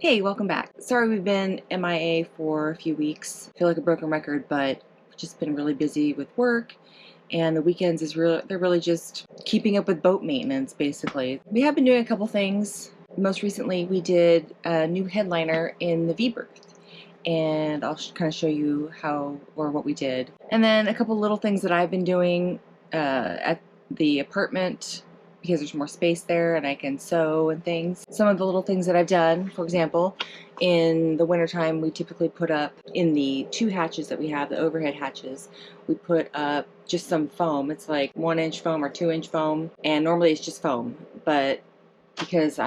Hey, welcome back. Sorry we've been MIA for a few weeks. I feel like a broken record, but we've just been really busy with work, and the weekends they're really just keeping up with boat maintenance, basically. We have been doing a couple things. Most recently, we did a new headliner in the V-Berth, and I'll kind of show you what we did. And then a couple little things that I've been doing at the apartment, because there's more space there and I can sew and things. Some of the little things that I've done, for example, in the wintertime, we typically put up in the two hatches that we have, the overhead hatches, we put up just some foam. It's like 1-inch foam or 2-inch foam, and normally it's just foam, but because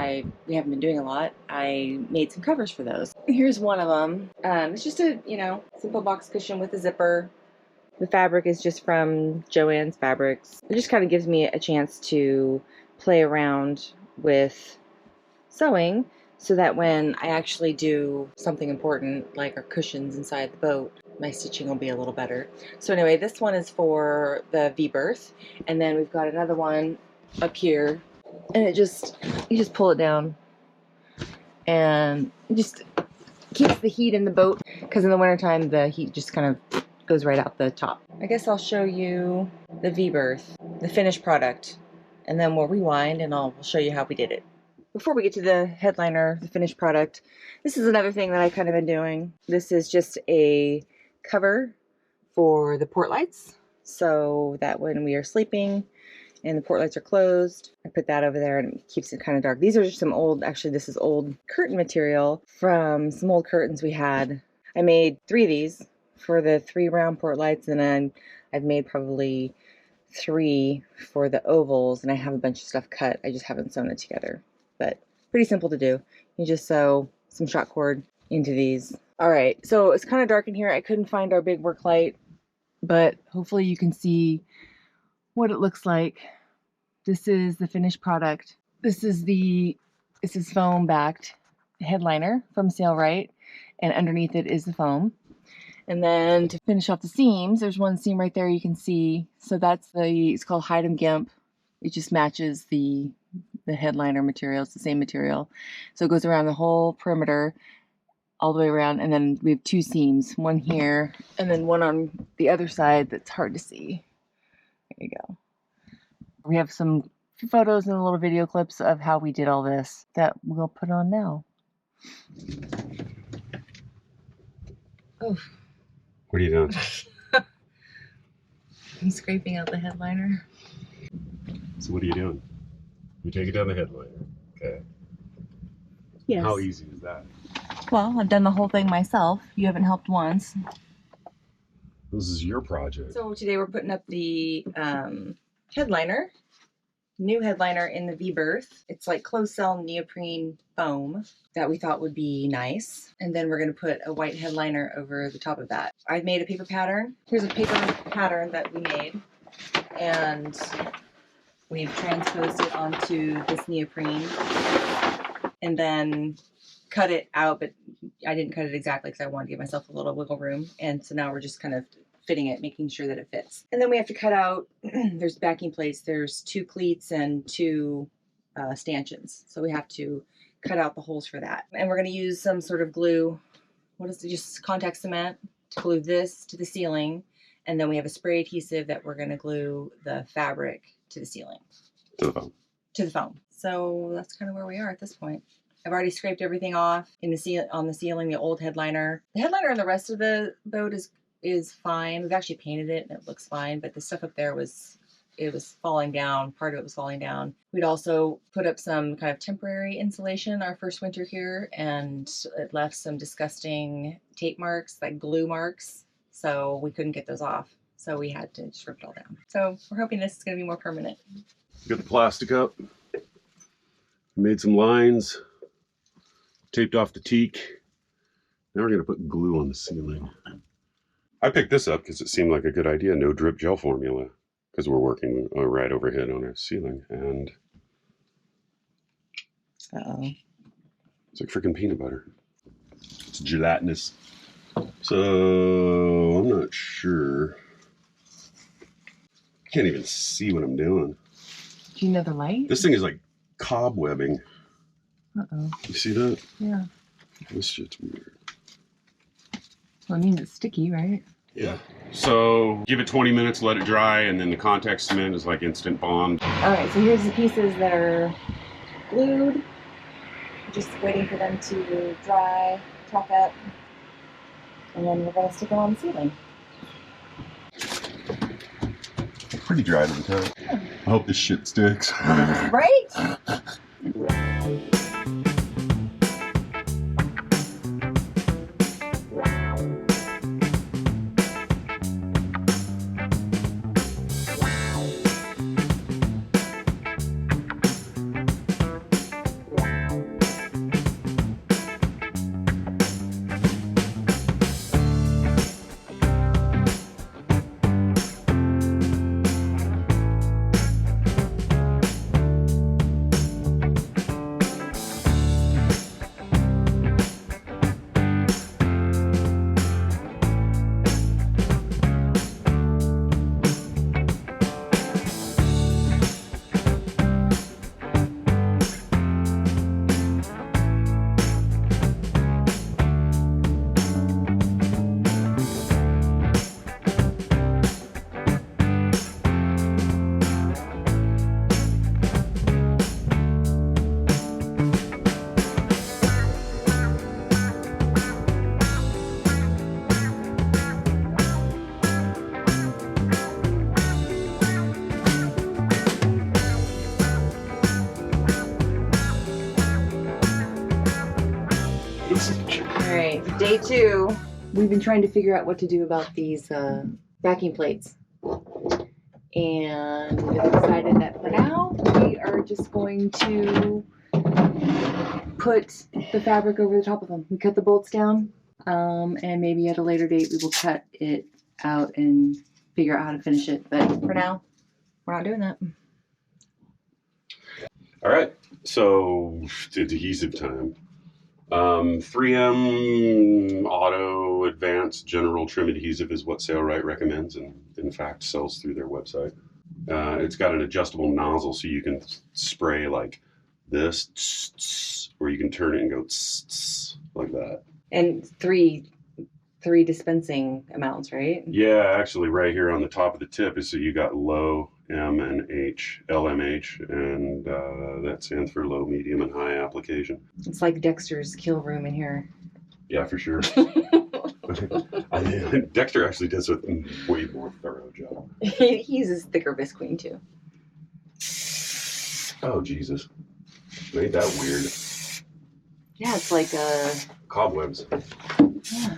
we haven't been doing a lot, I made some covers for those. Here's one of them. It's just a, simple box cushion with a zipper. The fabric is just from Joann's Fabrics. It just kind of gives me a chance to play around with sewing so that when I actually do something important, like our cushions inside the boat, my stitching will be a little better. So anyway, this one is for the V-Berth, and then we've got another one up here, and you just pull it down, and it just keeps the heat in the boat, because in the wintertime the heat just kind of goes right out the top. I guess I'll show you the V-Berth, the finished product, and then we'll rewind and we'll show you how we did it. Before we get to the headliner, the finished product, this is another thing that I've kind of been doing. This is just a cover for the port lights, so that when we are sleeping and the port lights are closed, I put that over there and it keeps it kind of dark. These are just some old, actually this is old curtain material from some old curtains we had. I made 3 of these for the 3 round port lights, and then I've made probably 3 for the ovals, and I have a bunch of stuff cut. I just haven't sewn it together, but pretty simple to do. You just sew some shot cord into these. All right, so it's kind of dark in here. I couldn't find our big work light, but hopefully you can see what it looks like. This is the finished product. This is foam backed headliner from Sailrite, and underneath it is the foam. And then to finish off the seams, there's one seam right there you can see. So it's called Hidem Gimp. It just matches the headliner material. It's the same material. So it goes around the whole perimeter, all the way around. And then we have 2 seams, one here and then one on the other side that's hard to see. There you go. We have some photos and little video clips of how we did all this that we'll put on now. Oh. What are you doing? I'm scraping out the headliner. So what are you doing? You take it down the headliner. Okay. Yes. How easy is that? Well, I've done the whole thing myself. You haven't helped once. This is your project. So today we're putting up the headliner. New headliner in the V-Berth. It's like closed cell neoprene foam that we thought would be nice. And then we're going to put a white headliner over the top of that. I've made a paper pattern. Here's a paper pattern that we made, and we've transposed it onto this neoprene and then cut it out, but I didn't cut it exactly because I wanted to give myself a little wiggle room. And so now we're just kind of fitting it, making sure that it fits. And then we have to cut out, there's backing plates, there's 2 cleats and 2 stanchions. So we have to cut out the holes for that. And we're going to use some sort of glue. What is it? Just contact cement to glue this to the ceiling. And then we have a spray adhesive that we're going to glue the fabric to the ceiling. To the foam. To the foam. So that's kind of where we are at this point. I've already scraped everything off on the ceiling, the old headliner. The headliner on the rest of the boat is fine. We've actually painted it and it looks fine, but the stuff up there was falling down. Part of it was falling down. We'd also put up some kind of temporary insulation our first winter here, and it left some disgusting tape marks, like glue marks. So we couldn't get those off. So we had to just rip it all down. So we're hoping this is going to be more permanent. Got the plastic up. Made some lines. Taped off the teak. Now we're going to put glue on the ceiling. I picked this up because it seemed like a good idea. No drip gel formula. Because we're working right overhead on our ceiling. And it's like freaking peanut butter. It's gelatinous. So I'm not sure. I can't even see what I'm doing. Do you know the light? This thing is like cobwebbing. Uh-oh. You see that? Yeah. This shit's weird. Well, it means it's sticky, right? Yeah. So give it 20 minutes, let it dry, and then the contact cement is like instant bond. Alright, so here's the pieces that are glued. Just waiting for them to dry, chalk up, and then we're going to stick them on the ceiling. Pretty dry to the touch. I hope this shit sticks. Right? Alright, day 2. We've been trying to figure out what to do about these backing plates. And we've decided that for now, we are just going to put the fabric over the top of them. We cut the bolts down, and maybe at a later date we will cut it out and figure out how to finish it. But for now, we're not doing that. Alright, so adhesive time. 3M Auto Advanced General Trim Adhesive is what Sailrite recommends, and in fact sells through their website. It's got an adjustable nozzle, so you can spray like this, or you can turn it and go like that. And three dispensing amounts, right? Yeah, actually right here on the top of the tip is so you got low M and H, LMH, and that stands for low, medium, and high application. It's like Dexter's kill room in here. Yeah, for sure. Dexter actually does a way more thorough job. He uses thicker visqueen too. Oh, Jesus. Made that weird. Yeah, it's like cobwebs. Yeah.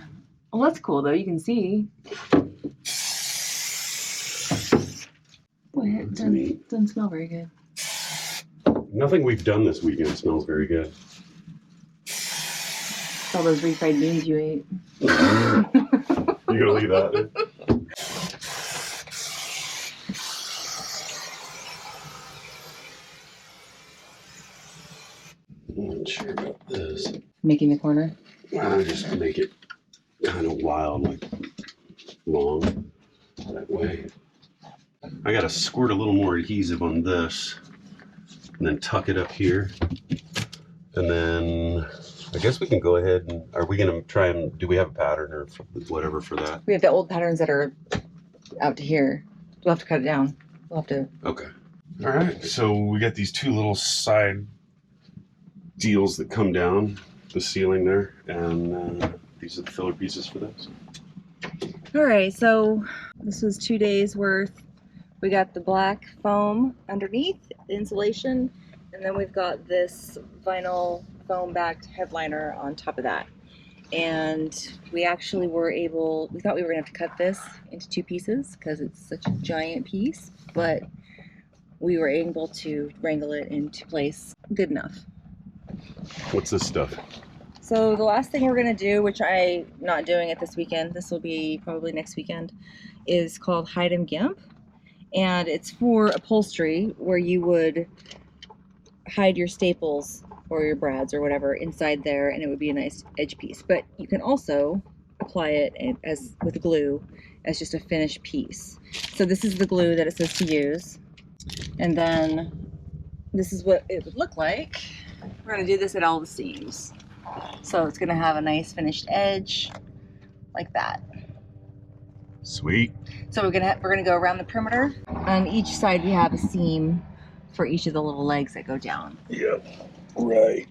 Well, that's cool though. You can see. Boy, it doesn't smell very good. Nothing we've done this weekend smells very good. It's all those refried beans you ate. You gonna leave that there? I'm not sure about this. Making the corner? I just make it kind of wild, like long, that way. I gotta squirt a little more adhesive on this and then tuck it up here. And then I guess we can go ahead and, are we gonna try and, do we have a pattern or whatever for that? We have the old patterns that are out to here. We'll have to cut it down. We'll have to. Okay. All right, so we got these two little side deals that come down the ceiling there, and these are the filler pieces for those. All right, so this was 2 days worth. We got the black foam underneath, the insulation, and then we've got this vinyl foam-backed headliner on top of that. And we actually were able, we thought we were gonna have to cut this into 2 pieces because it's such a giant piece, but we were able to wrangle it into place good enough. What's this stuff? So the last thing we're gonna do, which I'm not doing it this weekend, this will be probably next weekend, is called Hidem Gimp. And it's for upholstery where you would hide your staples or your brads or whatever inside there, and it would be a nice edge piece. But you can also apply it as with glue as just a finished piece. So this is the glue that it says to use. And then this is what it would look like. We're gonna do this at all the seams. So it's gonna have a nice finished edge like that. Sweet. So we're gonna go around the perimeter. On each side we have a seam for each of the little legs that go down. Yep. Right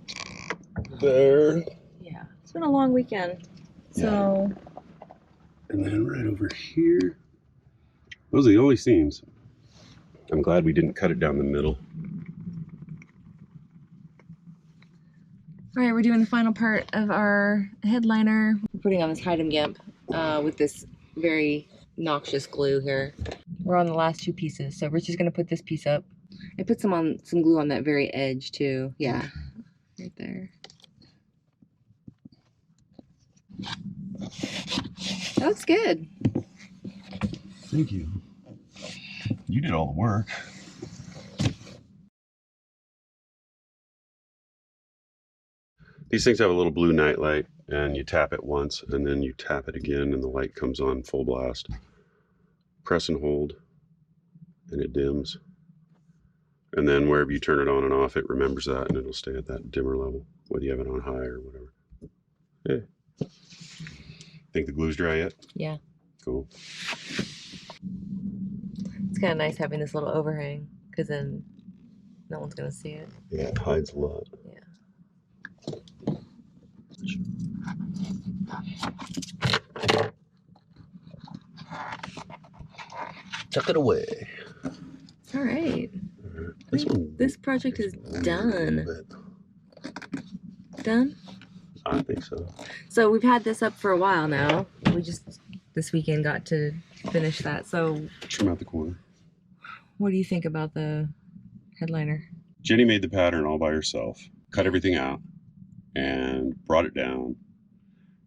there. Yeah, it's been a long weekend. So. And then right over here. Those are the only seams. I'm glad we didn't cut it down the middle. All right, we're doing the final part of our headliner. We're putting on this Hidem Gimp with this very noxious glue here. We're on the last two pieces, so Rich is gonna put this piece up. I put some glue on that very edge too. Yeah, right there. That looks good. Thank you. You did all the work. These things have a little blue nightlight, and you tap it once, and then you tap it again, and the light comes on full blast. Press and hold, and it dims. And then wherever you turn it on and off, it remembers that, and it'll stay at that dimmer level, whether you have it on high or whatever. Yeah. Think the glue's dry yet? Yeah. Cool. It's kind of nice having this little overhang, because then no one's gonna see it. Yeah, it hides a lot. Yeah. Tuck it away. All right. This project is done. Done? I think so. So we've had this up for a while now. We just this weekend got to finish that. So Trim out the corner. what do you think about the headliner? Jenny made the pattern all by herself, cut everything out, and brought it down,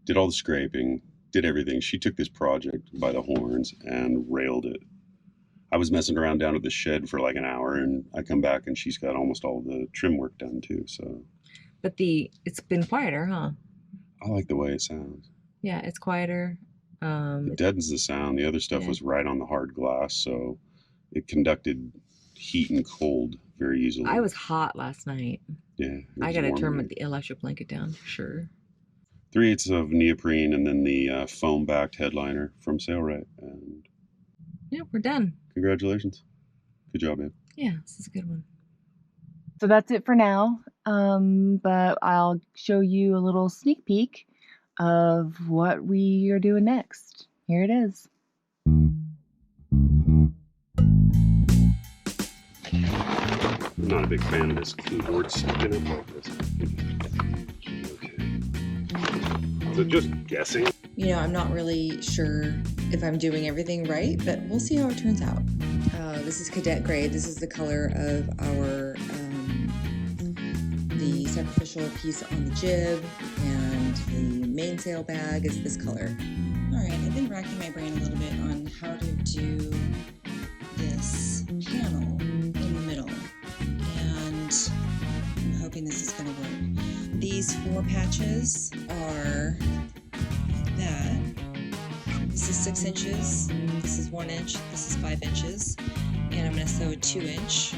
did all the scraping, did everything. She took this project by the horns and railed it. I was messing around down at the shed for like an hour, and I come back and she's got almost all the trim work done too. So, But it's been quieter, huh? I like the way it sounds. Yeah, it's quieter. It deadens the sound. The other stuff was right on the hard glass, so it conducted heat and cold very easily. I was hot last night. Yeah. I gotta turn the electric blanket down for sure. 3/8 of neoprene, and then the foam-backed headliner from Sailrite. And Yeah, we're done. congratulations. Good job, man. Yeah, this is a good one. So that's it for now. But I'll show you a little sneak peek of what we are doing next. Here it is. I'm not a big fan of this keyboard sticking up like this. Okay. So just guessing. You know, I'm not really sure if I'm doing everything right, but we'll see how it turns out. This is Cadet Gray. This is the color of our the sacrificial piece on the jib, and the mainsail bag is this color. All right, I've been racking my brain a little bit on how to do this panel in the middle, and I'm hoping this is going to work. These 4 patches are that. This is 6 inches, this is 1 inch, this is 5 inches, and I'm going to sew a 2 inch.